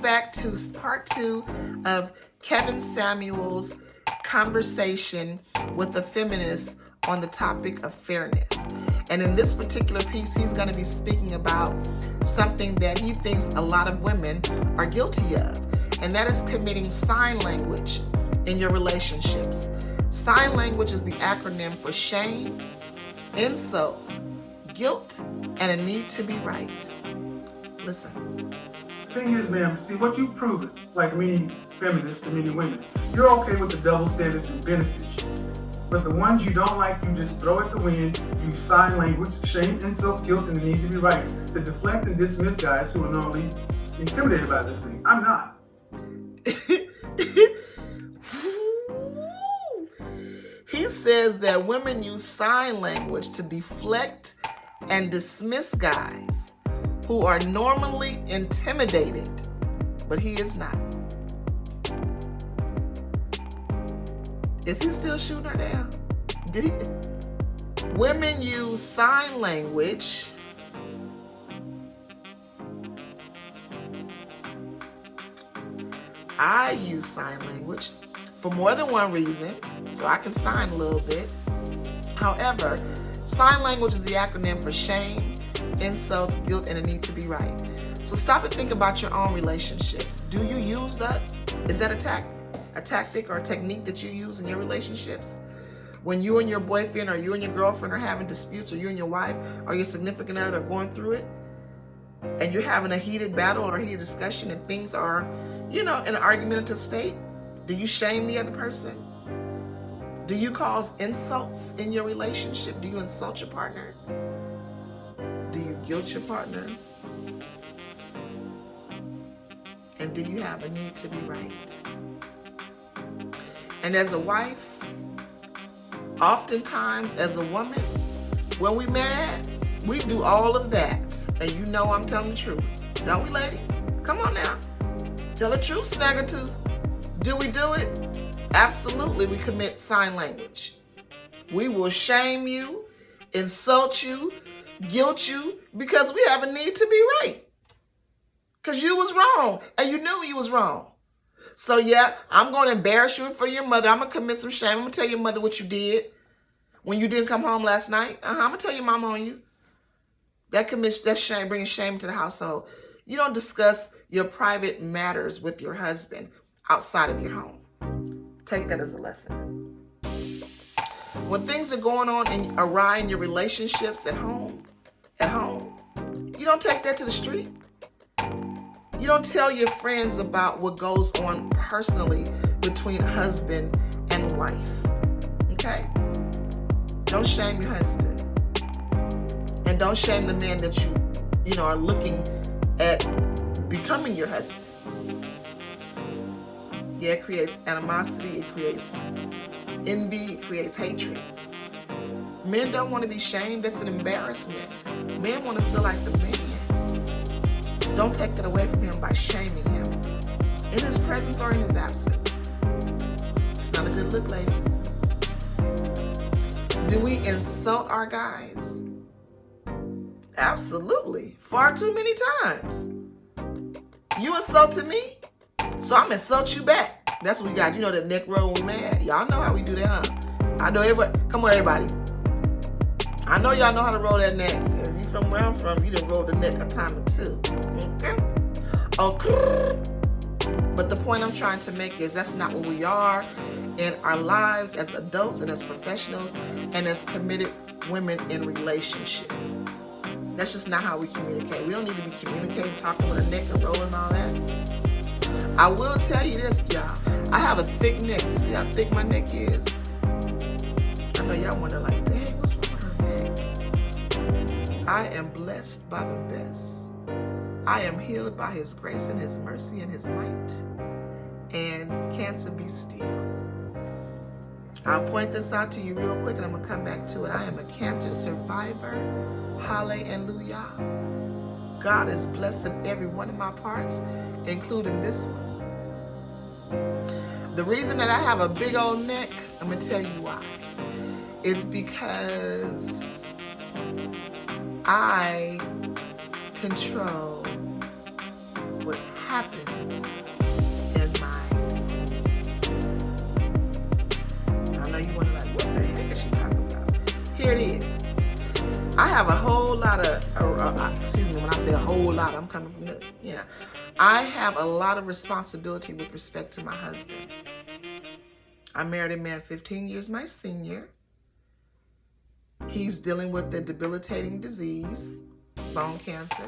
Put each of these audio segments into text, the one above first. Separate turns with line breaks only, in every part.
back to part 2 of Kevin Samuel's conversation with a feminist on the topic of fairness. And in this particular piece, he's going to be speaking about something that he thinks a lot of women are guilty of, and that is committing sign language in your relationships. Sign language is the acronym for shame, insults, guilt, and a need to be right. Listen.
The thing is, ma'am, see what you've proven, like many feminists and many women, you're okay with the double standards and benefits. But the ones you don't like, you just throw at the wind, use sign language, shame, insults, guilt, and the need to be right. The deflect and dismiss guys who are normally intimidated by this thing. I'm not.
He says that women use sign language to deflect and dismiss guys who are normally intimidated, but he is not. Is he still shooting her down? Did he? Women use sign language I use sign language for more than one reason, so I can sign a little bit. However, sign language is the acronym for shame, insults, guilt, and a need to be right. So stop and think about your own relationships. Do you use that? Is that a tactic or a technique that you use in your relationships? When you and your boyfriend or you and your girlfriend are having disputes, or you and your wife or your significant other are going through it, and you're having a heated battle or a heated discussion and things are, in an argumentative state, do you shame the other person? Do you cause insults in your relationship? Do you insult your partner? Do you guilt your partner? And do you have a need to be right? And as a wife, oftentimes as a woman, when we mad, we do all of that. And you know I'm telling the truth. Don't we, ladies? Come on now. Tell the truth, Snaggertooth. Do we do it? Absolutely, we commit sign language. We will shame you, insult you, guilt you, because we have a need to be right. Because you was wrong, and you knew you was wrong. So yeah, I'm going to embarrass you in front of your mother. I'm going to commit some shame. I'm going to tell your mother what you did when you didn't come home last night. I'm going to tell your mama on you. That shame, bringing shame to the household. You don't discuss your private matters with your husband outside of your home. Take that as a lesson. When things are going on awry in your relationships at home, you don't take that to the street. You don't tell your friends about what goes on personally between husband and wife. Okay? Don't shame your husband. And don't shame the man that you are looking at becoming your husband. Yeah, it creates animosity, it creates envy, it creates hatred. Men don't want to be shamed. That's an embarrassment. Men want to feel like the man. Don't take that away from him by shaming him in his presence or in his absence. It's not a good look, ladies. Do we insult our guys? Absolutely. Far too many times. You insulted me, so I'm insult you back. That's what we got. You know that neck roll when we mad? Y'all know how we do that, huh? I know everybody. Come on, everybody. I know y'all know how to roll that neck. If you from where I'm from, you done roll the neck a time or two. Okay. But the point I'm trying to make is that's not what we are in our lives as adults and as professionals and as committed women in relationships. That's just not how we communicate. We don't need to be communicating, talking with a neck and rolling and all that. I will tell you this, y'all. I have a thick neck. You see how thick my neck is? I know y'all wonder like, dang, what's wrong with her neck? I am blessed by the best. I am healed by his grace and his mercy and his might. And cancer be still. I'll point this out to you real quick and I'm going to come back to it. I am a cancer survivor. Hallelujah. God is blessing every one of my parts, including this one. The reason that I have a big old neck, I'm going to tell you why. Is because I control what happens in my home. I know you wonder like, what the heck is she talking about? Here it is. I have a whole lot of, excuse me, when I say a whole lot, I'm coming from the, I have a lot of responsibility with respect to my husband. I married a man 15 years my senior. He's dealing with a debilitating disease, bone cancer.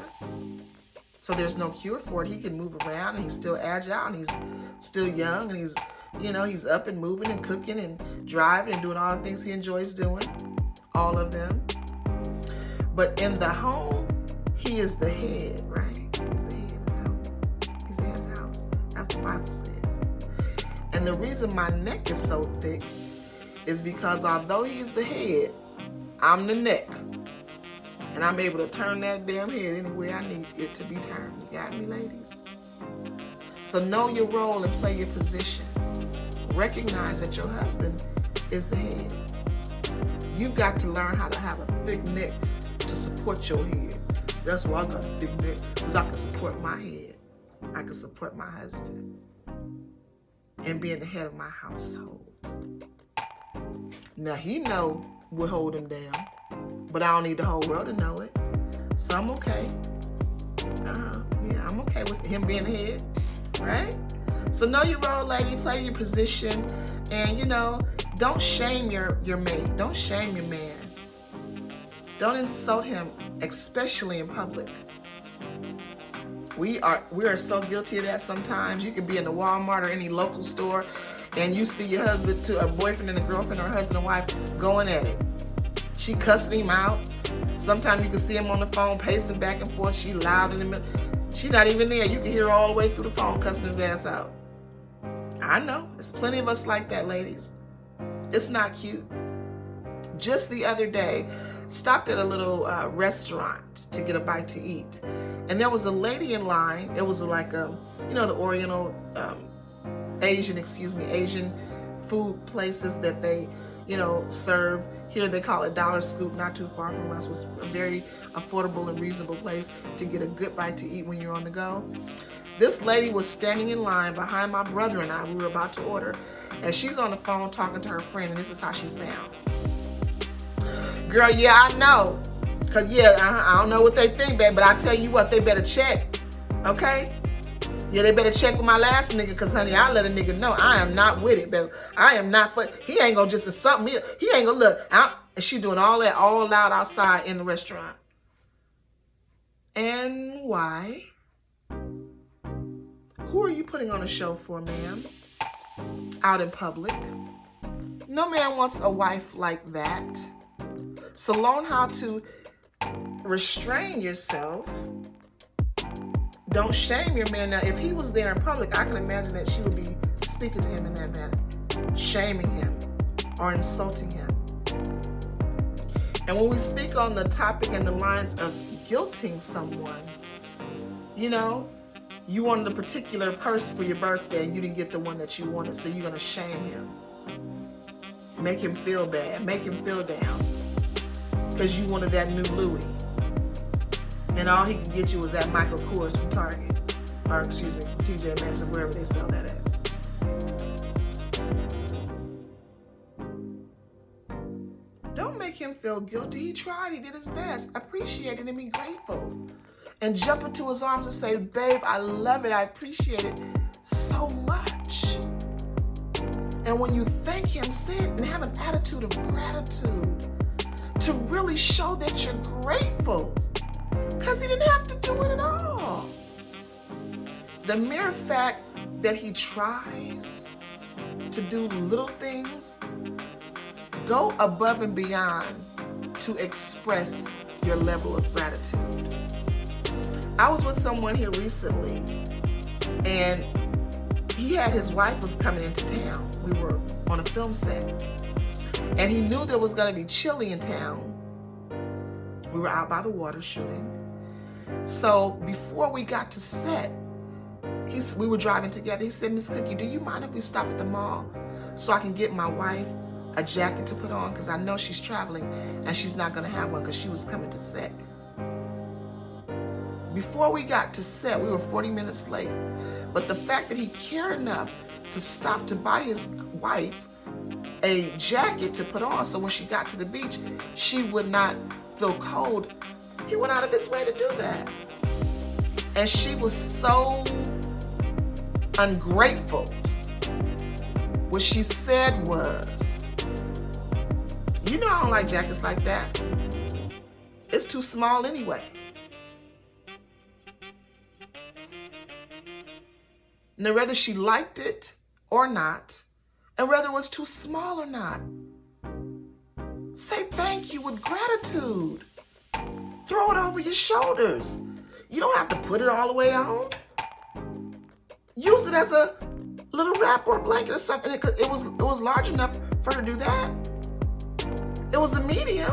So there's no cure for it. He can move around and he's still agile and he's still young and he's up and moving and cooking and driving and doing all the things he enjoys doing, all of them. But in the home, he is the head, right? He's the head of the home. He's the head of the house. That's what the Bible says. And the reason my neck is so thick is because although he's the head, I'm the neck. And I'm able to turn that damn head any way I need it to be turned. You got me, ladies? So know your role and play your position. Recognize that your husband is the head. You've got to learn how to have a thick neck to support your head. That's why I got a thick neck, because I can support my head. I can support my husband and being the head of my household. Now he know what hold him down, but I don't need the whole world to know it. So I'm okay. Yeah, I'm okay with him being the head, right? So know your role, lady. Play your position, and don't shame your mate. Don't shame your man. Don't insult him, especially in public. We are so guilty of that sometimes. You could be in the Walmart or any local store and you see your husband to a boyfriend and a girlfriend or husband and wife going at it. She cussing him out. Sometimes you can see him on the phone pacing back and forth. She loud in the middle. She's not even there. You can hear her all the way through the phone cussing his ass out. I know. There's plenty of us like that, ladies. It's not cute. Just the other day, stopped at a little restaurant to get a bite to eat. And there was a lady in line. It was like, the Oriental, Asian food places that they, serve. Here they call it Dollar Scoop, not too far from us. It was a very affordable and reasonable place to get a good bite to eat when you're on the go. This lady was standing in line behind my brother and I. We were about to order. And she's on the phone talking to her friend, and this is how she sounds. Girl, yeah, I know. Because, I don't know what they think, babe, but I tell you what, they better check. Okay? Yeah, they better check with my last nigga, because, honey, I let a nigga know I am not with it, babe. I am not for he ain't going to just insult me. He ain't going to look. And she doing all that all loud outside in the restaurant. And why? Who are you putting on a show for, ma'am? Out in public? No man wants a wife like that. So learn how to restrain yourself. Don't shame your man. Now, if he was there in public, I can imagine that she would be speaking to him in that manner, shaming him or insulting him. And when we speak on the topic and the lines of guilting someone, you wanted a particular purse for your birthday and you didn't get the one that you wanted, so you're going to shame him. Make him feel bad. Make him feel down. Because you wanted that new Louis. And all he could get you was that Michael Kors from Target. Or, from TJ Maxx or wherever they sell that at. Don't make him feel guilty. He tried. He did his best. Appreciate it and be grateful. And jump into his arms and say, babe, I love it. I appreciate it so much. And when you thank him, say it and have an attitude of gratitude to really show that you're grateful. Because he didn't have to do it at all. The mere fact that he tries to do little things, go above and beyond to express your level of gratitude. I was with someone here recently, and he had his wife was coming into town. We were on a film set, and he knew there was going to be chilly in town. We were out by the water shooting. So before we got to set, we were driving together. He said, Miss Cookie, do you mind if we stop at the mall so I can get my wife a jacket to put on? Because I know she's traveling and she's not going to have one because she was coming to set. Before we got to set, we were 40 minutes late. But the fact that he cared enough to stop to buy his wife a jacket to put on so when she got to the beach, she would not feel cold. He went out of his way to do that. And she was so ungrateful. What she said was, you know I don't like jackets like that. It's too small anyway. Now, whether she liked it or not, and whether it was too small or not, say thank you with gratitude. Throw it over your shoulders. You don't have to put it all the way on. Use it as a little wrap or blanket or something. It was large enough for her to do that. It was a medium,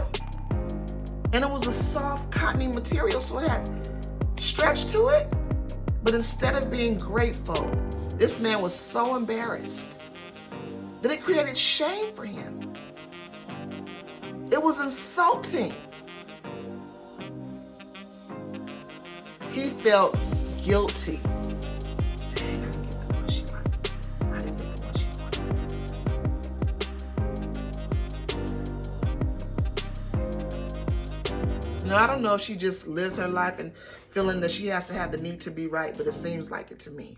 and it was a soft, cottony material, so it had stretch to it. But instead of being grateful, this man was so embarrassed that it created shame for him. It was insulting. He felt guilty. Dang, I didn't get the one she wanted. I didn't get the one she wanted. Now, I don't know if she just lives her life and feeling that she has to have the need to be right, but it seems like it to me.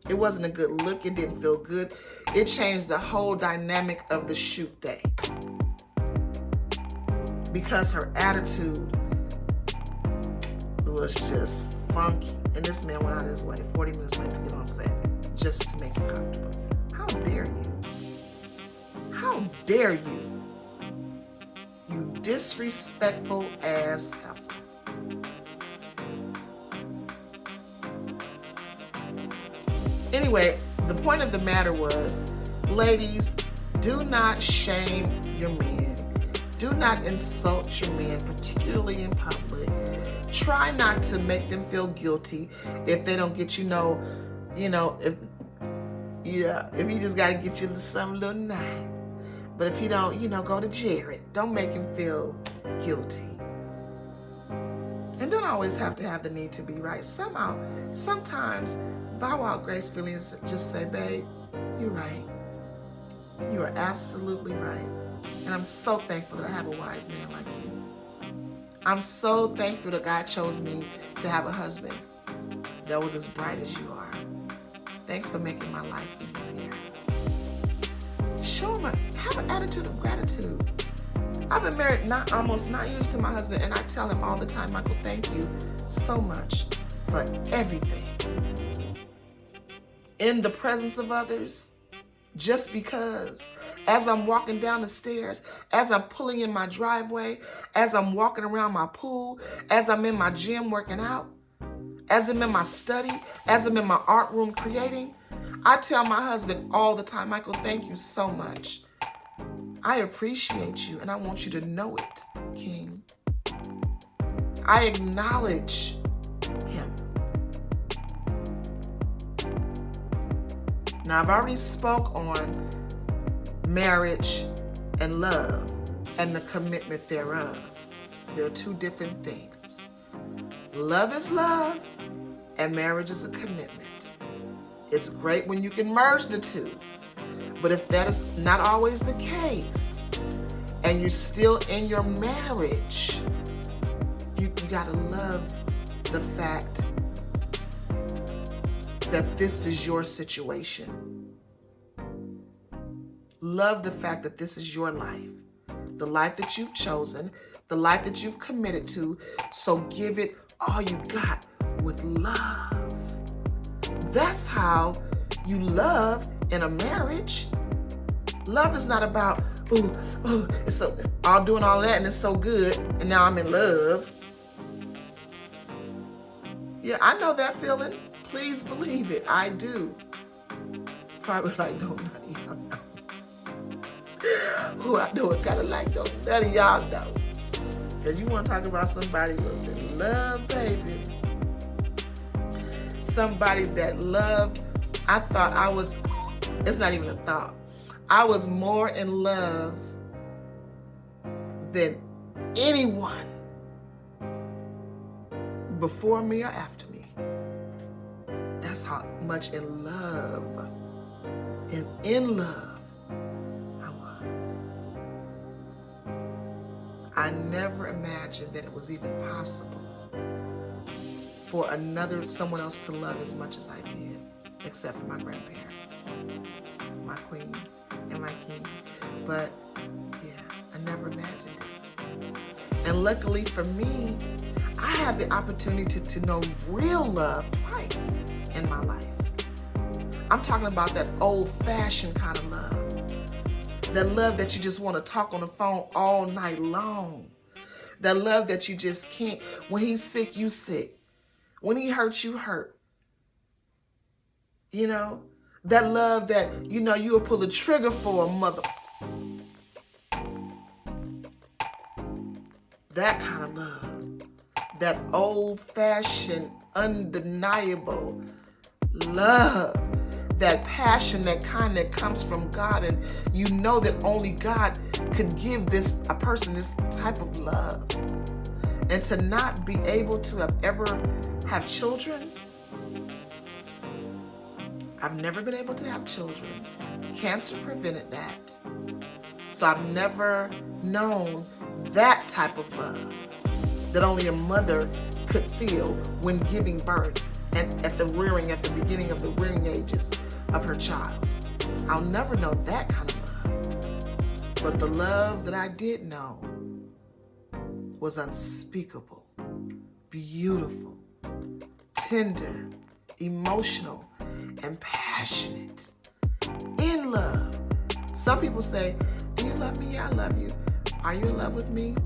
It wasn't a good look. It didn't feel good. It changed the whole dynamic of the shoot day because her attitude was just funky. And this man went out of his way 40 minutes late to get on set just to make her comfortable. How dare you? How dare you? You disrespectful ass heifer. Anyway, the point of the matter was, ladies, do not shame your men. Do not insult your men, particularly in public. Try not to make them feel guilty if they don't get if he just got to get you some little night. But if he don't, go to Jared. Don't make him feel guilty. And don't always have to have the need to be right. Sometimes bow out gracefully and just say, babe, you're right. You are absolutely right. And I'm so thankful that I have a wise man like you. I'm so thankful that God chose me to have a husband that was as bright as you are. Thanks for making my life easier. Have an attitude of gratitude. I've been married almost 9 years to my husband, and I tell him all the time, Michael, thank you so much for everything. In the presence of others, just because, as I'm walking down the stairs, as I'm pulling in my driveway, as I'm walking around my pool, as I'm in my gym working out, as I'm in my study, as I'm in my art room creating, I tell my husband all the time, Michael, thank you so much. I appreciate you, and I want you to know it, King. I acknowledge him. Now, I've already spoke on marriage and love and the commitment thereof. They're two different things. Love is love, and marriage is a commitment. It's great when you can merge the two. But if that is not always the case, and you're still in your marriage, you gotta love the fact that this is your situation. Love the fact that this is your life, the life that you've chosen, the life that you've committed to. So give it all you got with love. That's how you love in a marriage. Love is not about, it's so, I'm doing all that and it's so good, and now I'm in love. Yeah, I know that feeling. Please believe it. I do. Probably like, don't none of y'all know. Who I know it kind of like, don't none of y'all know. Because you want to talk about somebody with love, baby. Somebody that loved, I thought I was, it's not even a thought. I was more in love than anyone before me or after me. That's how much in love I was. I never imagined that it was even possible for someone else to love as much as I did, except for my grandparents, my queen and my king. But yeah, I never imagined it. And luckily for me, I had the opportunity to know real love twice in my life. I'm talking about that old-fashioned kind of love. That love that you just want to talk on the phone all night long. That love that you just can't, when he's sick, you sick. When he hurts, you hurt. You know? That love that, you know, you'll pull the trigger for a mother. That kind of love. That old-fashioned, undeniable love. That passion, that kind that comes from God, and you know that only God could give a person this type of love. And to not be able to have children, I've never been able to have children. Cancer prevented that. So I've never known that type of love that only a mother could feel when giving birth and at the beginning of the rearing ages of her child. I'll never know that kind of love. But the love that I did know was unspeakable, beautiful, tender, emotional, and passionate. In love. Some people say, do you love me? Yeah, I love you. Are you in love with me?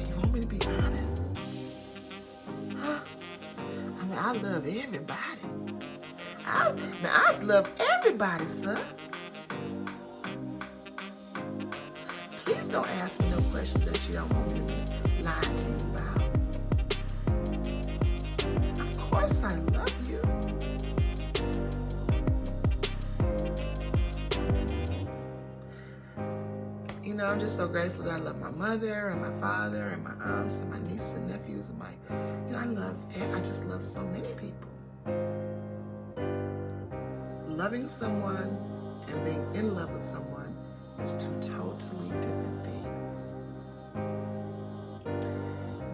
You want me to be honest? Huh? I mean, I love everybody. I love everybody, sir. Please don't ask me no questions that you don't want me to be lying to you about. Of course I love you. You know, I'm just so grateful that I love my mother and my father and my aunts and my nieces and nephews and I just love so many people. Loving someone and being in love with someone is two totally different things.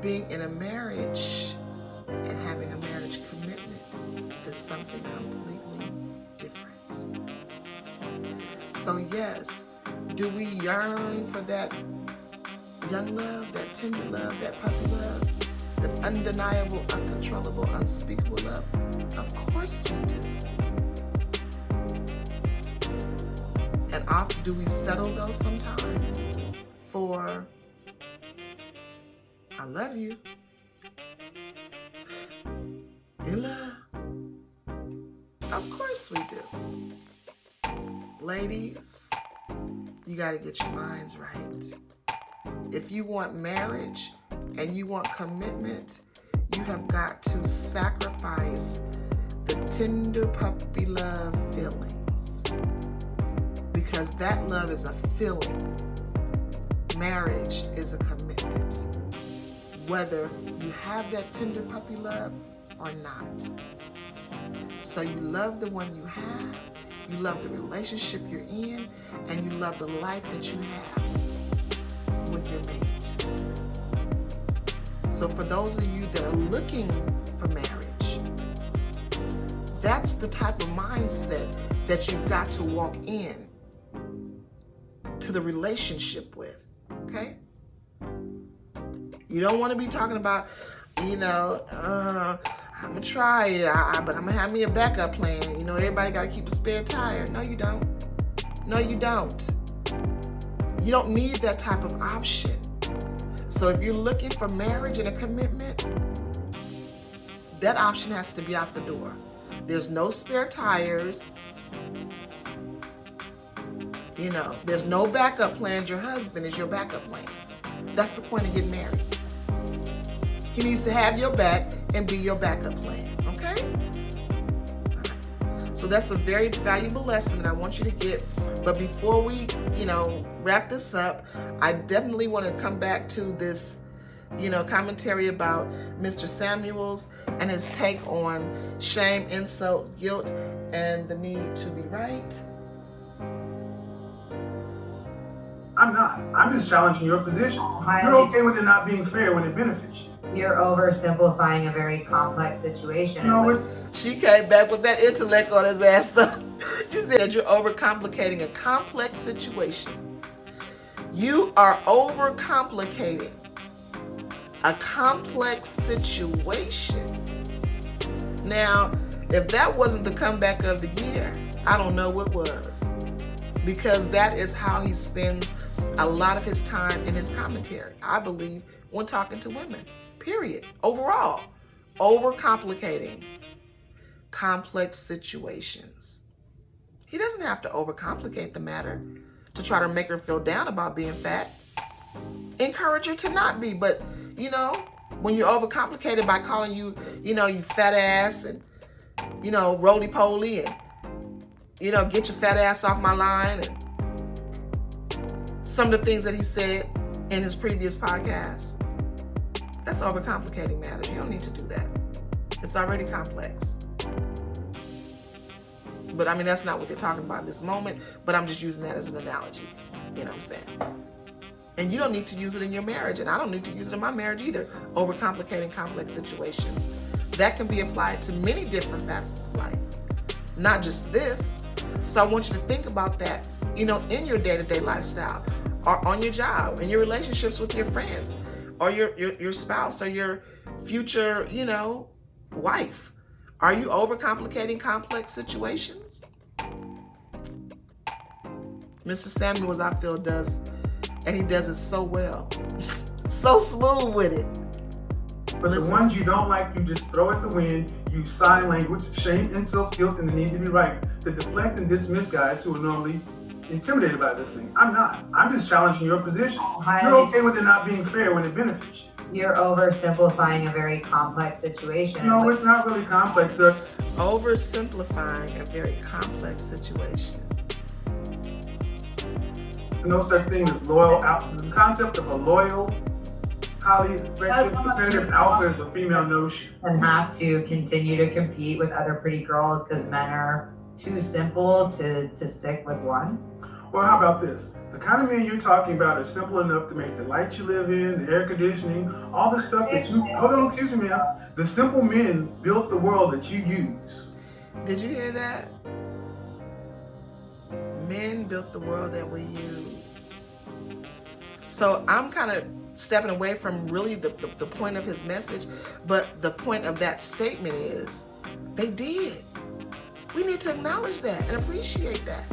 Being in a marriage and having a marriage commitment is something completely different. So yes, do we yearn for that young love, that tender love, that puppy love, that undeniable, uncontrollable, unspeakable love? Of course we do. And often do we settle those sometimes for, I love you, in love? Of course we do. Ladies, you got to get your minds right. If you want marriage and you want commitment, you have got to sacrifice the tender puppy love feelings. Because that love is a feeling. Marriage is a commitment. Whether you have that tender puppy love or not. So you love the one you have, you love the relationship you're in, and you love the life that you have with your mate. So for those of you that are looking for marriage, that's the type of mindset that you've got to walk in to the relationship with, okay? You don't want to be talking about, I'm going to try it, but I'm going to have me a backup plan. Everybody got to keep a spare tire. No, you don't. No, you don't. You don't need that type of option. So if you're looking for marriage and a commitment, that option has to be out the door. There's no spare tires. There's no backup plans. Your husband is your backup plan. That's the point of getting married. He needs to have your back and be your backup plan, okay? All right. So that's a very valuable lesson that I want you to get. But before we, wrap this up, I definitely want to come back to this, commentary about Mr. Samuels and his take on shame, insult, guilt, and the need to be right.
I'm not. I'm just challenging your position. You're okay with it not being fair when it benefits you.
You're oversimplifying a very complex situation.
She came back with that intellect on his ass though. She said you're overcomplicating a complex situation. You are overcomplicating a complex situation. Now, if that wasn't the comeback of the year, I don't know what was. Because that is how he spends a lot of his time in his commentary, I believe, when talking to women. Period. Overall, overcomplicating complex situations. He doesn't have to overcomplicate the matter to try to make her feel down about being fat. Encourage her to not be, but when you're overcomplicated by calling you, you fat ass and, roly-poly and, get your fat ass off my line and some of the things that he said in his previous podcast. That's overcomplicating matters. You don't need to do that. It's already complex. But that's not what they're talking about in this moment, but I'm just using that as an analogy. You know what I'm saying? And you don't need to use it in your marriage, and I don't need to use it in my marriage either. Overcomplicating complex situations. That can be applied to many different facets of life, not just this. So I want you to think about that, in your day-to-day lifestyle, or on your job, in your relationships with your friends, or your spouse, or your future, wife. Are you overcomplicating complex situations? Mr. Samuels, I feel, does, and he does it so well. So smooth with it.
But the ones you don't like, you just throw at the wind, use sign language, shame, insults, guilt, and the need to be right. To deflect and dismiss guys who are normally intimidated by this thing. I'm not. I'm just challenging your position. You're okay with it not being fair when it benefits you.
You're oversimplifying a very complex situation.
No, it's not really complex.
Oversimplifying a very complex situation.
No such thing as loyal alpha. The concept of a loyal, highly effective, competitive alpha is a female notion.
And have to continue to compete with other pretty girls because men are too simple to stick with one.
Well, how about this? The kind of men you're talking about are simple enough to make the lights you live in, the air conditioning, all the stuff that you... Hold on, excuse me, ma'am. The simple men built the world that you use.
Did you hear that? Men built the world that we use. So I'm kind of stepping away from really the point of his message, but the point of that statement is they did. We need to acknowledge that and appreciate that.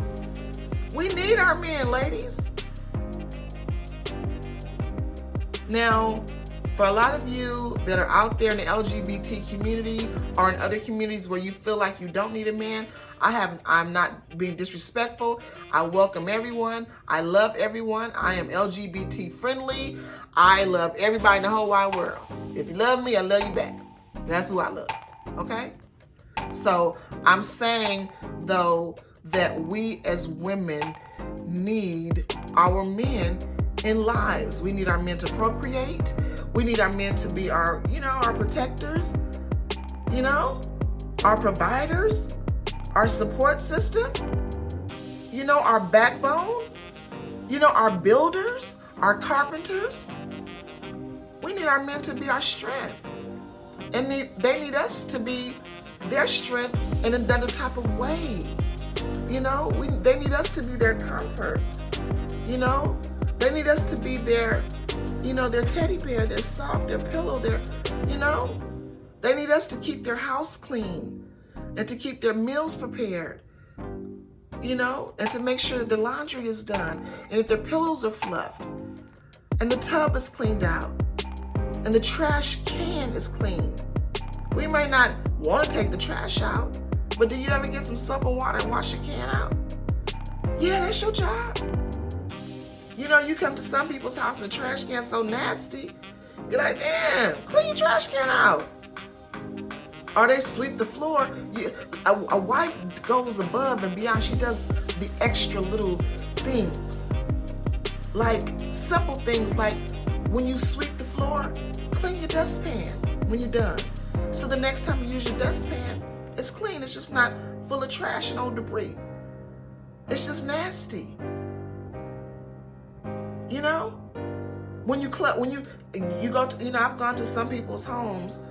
We need our men, ladies. Now, for a lot of you that are out there in the LGBT community or in other communities where you feel like you don't need a man, I'm not being disrespectful. I welcome everyone. I love everyone. I am LGBT friendly. I love everybody in the whole wide world. If you love me, I love you back. That's who I love. Okay? So I'm saying, though, that we as women need our men in lives. We need our men to procreate. We need our men to be our protectors, our providers, our support system, our backbone, our builders, our carpenters. We need our men to be our strength. And they need us to be their strength in another type of way. They need us to be their comfort. They need us to be their teddy bear, their soft, their pillow, they need us to keep their house clean and to keep their meals prepared, and to make sure that their laundry is done and that their pillows are fluffed and the tub is cleaned out and the trash can is clean. We might not want to take the trash out, but do you ever get some soap and water and wash your can out? Yeah, that's your job. You come to some people's house and the trash can's so nasty. You're like, damn, clean your trash can out. Or they sweep the floor. A wife goes above and beyond. She does the extra little things. Like simple things like when you sweep the floor, clean your dustpan when you're done. So the next time you use your dustpan, it's clean. It's just not full of trash and old debris. It's just nasty. You know? When you go to, I've gone to some people's homes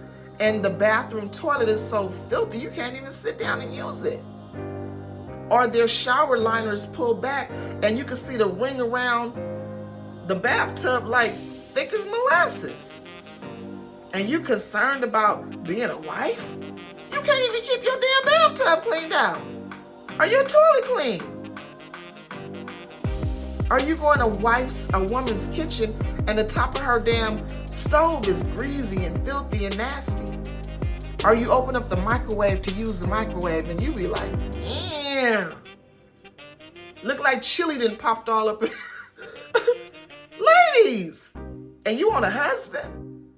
and the bathroom toilet is so filthy you can't even sit down and use it. Or their shower liner is pulled back and you can see the ring around the bathtub like thick as molasses. And you concerned about being a wife? You can't even keep your damn bathtub cleaned out. Are your toilet clean? Are you going to a woman's kitchen and the top of her damn stove is greasy and filthy and nasty? Or you open up the microwave to use the microwave and you be like, yeah. Look like chili done popped all up in Ladies, and you want a husband?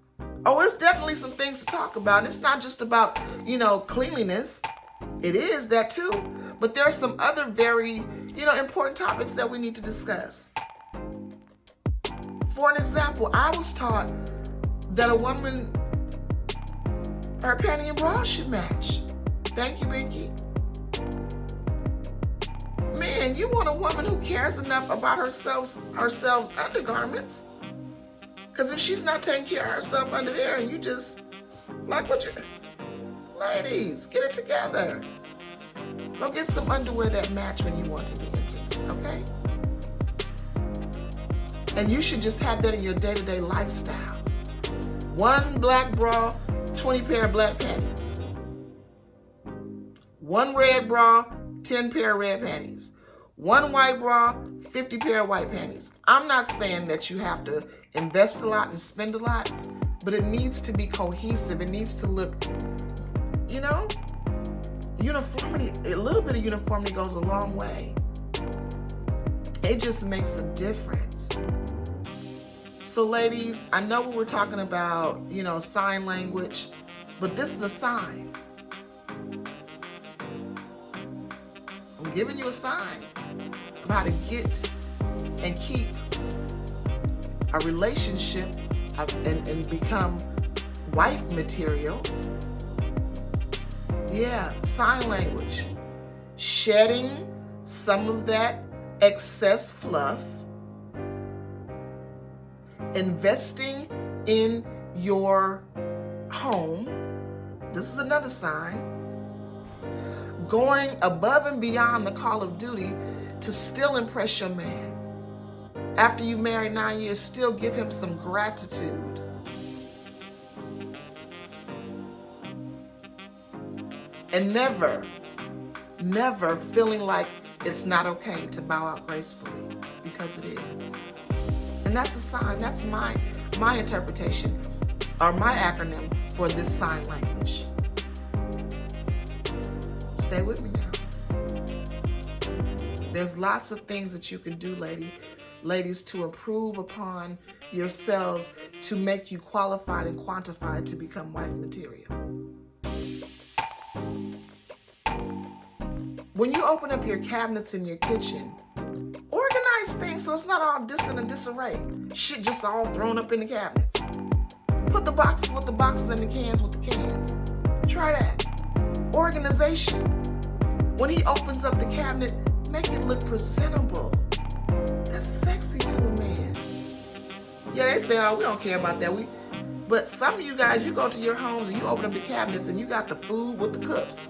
Oh, it's definitely some things to talk about. And it's not just about, cleanliness. It is that too. But there are some other very, important topics that we need to discuss. For an example, I was taught that a woman, her panty and bra should match. Thank you, Binky. Man, you want a woman who cares enough about herself's undergarments. Because if she's not taking care of herself under there and you just, ladies, get it together. Go get some underwear that match when you want to be intimate, okay? And you should just have that in your day-to-day lifestyle. 1 black bra, 20 pair of black panties. 1 red bra, 10 pair of red panties. 1 white bra, 50 pair of white panties. I'm not saying that you have to invest a lot and spend a lot, but it needs to be cohesive. It needs to look, uniformity. A little bit of uniformity goes a long way. It just makes a difference. So ladies, I know we're talking about, sign language, but this is a sign. I'm giving you a sign of how to get and keep a relationship and become wife material. Yeah, sign language. Shedding some of that excess fluff. Investing in your home. This is another sign. Going above and beyond the call of duty to still impress your man. After you've married 9 years, still give him some gratitude. And never feeling like it's not okay to bow out gracefully, because it is. And that's a sign. That's my interpretation, or my acronym for this sign language. Stay with me now. There's lots of things that you can do, ladies, to improve upon yourselves to make you qualified and quantified to become wife material. When you open up your cabinets in your kitchen, organize things so it's not all in disarray. Shit just all thrown up in the cabinets. Put the boxes with the boxes and the cans with the cans. Try that. Organization. When he opens up the cabinet, make it look presentable. That's sexy to a man. Yeah, they say, oh, we don't care about that. But some of you guys, you go to your homes and you open up the cabinets and you got the food with the cups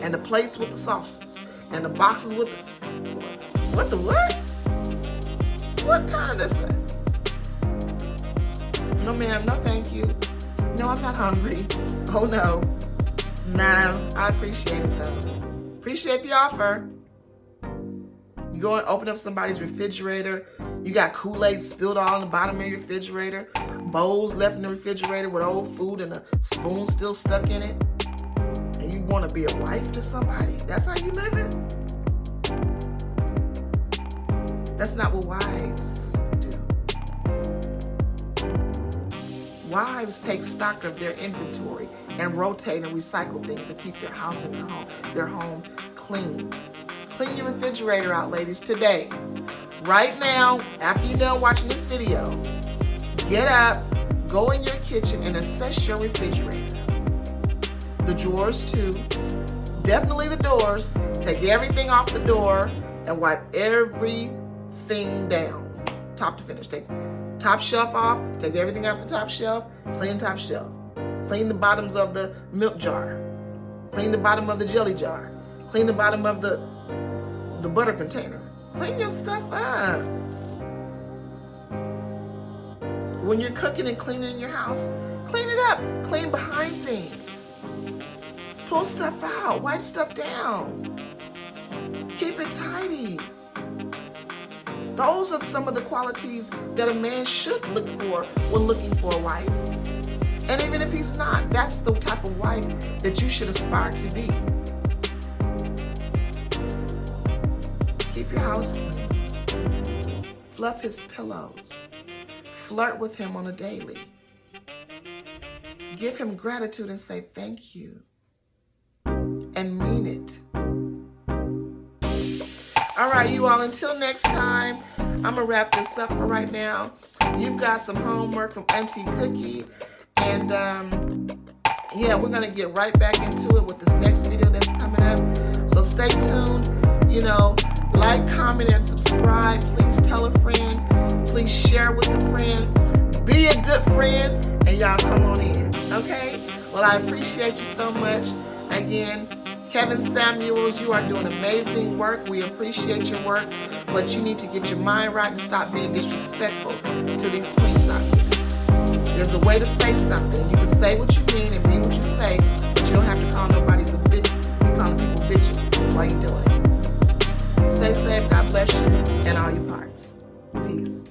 and the plates with the sauces and the boxes with the... What the what? What kind of this? No, ma'am, no thank you. No, I'm not hungry. Oh, no. No, I appreciate it, though. Appreciate the offer. You go and open up somebody's refrigerator. You got Kool-Aid spilled all on the bottom of your refrigerator. Bowls left in the refrigerator with old food and a spoon still stuck in it. And you want to be a wife to somebody? That's how you living? That's not what wives do. Wives take stock of their inventory and rotate and recycle things to keep their house and their home clean. Clean your refrigerator out, ladies, today. Right now, after you're done watching this video, get up, go in your kitchen and assess your refrigerator. The drawers too. Definitely the doors. Take everything off the door and wipe everything down, top to finish. Take top shelf off, take everything off the top shelf, clean top shelf. Clean the bottoms of the milk jar. Clean the bottom of the jelly jar. Clean the bottom of the butter container. Clean your stuff up. When you're cooking and cleaning your house, clean it up. Clean behind things. Pull stuff out. Wipe stuff down. Keep it tidy. Those are some of the qualities that a man should look for when looking for a wife. And even if he's not, that's the type of wife that you should aspire to be. Keep your house clean. Fluff his pillows. Flirt with him on a daily. Give him gratitude and say thank you. And mean it. All right, you all, until next time, I'm going to wrap this up for right now. You've got some homework from Auntie Cookie. And, yeah, we're going to get right back into it with this next video that's coming up. So stay tuned. You know, like, comment, and subscribe. Please tell a friend. Please share with a friend. Be a good friend. And y'all come on in, okay? Well, I appreciate you so much. Again, Kevin Samuels, you are doing amazing work. We appreciate your work, but you need to get your mind right and stop being disrespectful to these queens out here. There's a way to say something. You can say what you mean and mean what you say, but you don't have to call nobody's a bitch. You call people bitches while you're doing it. Stay safe. God bless you and all your parts. Peace.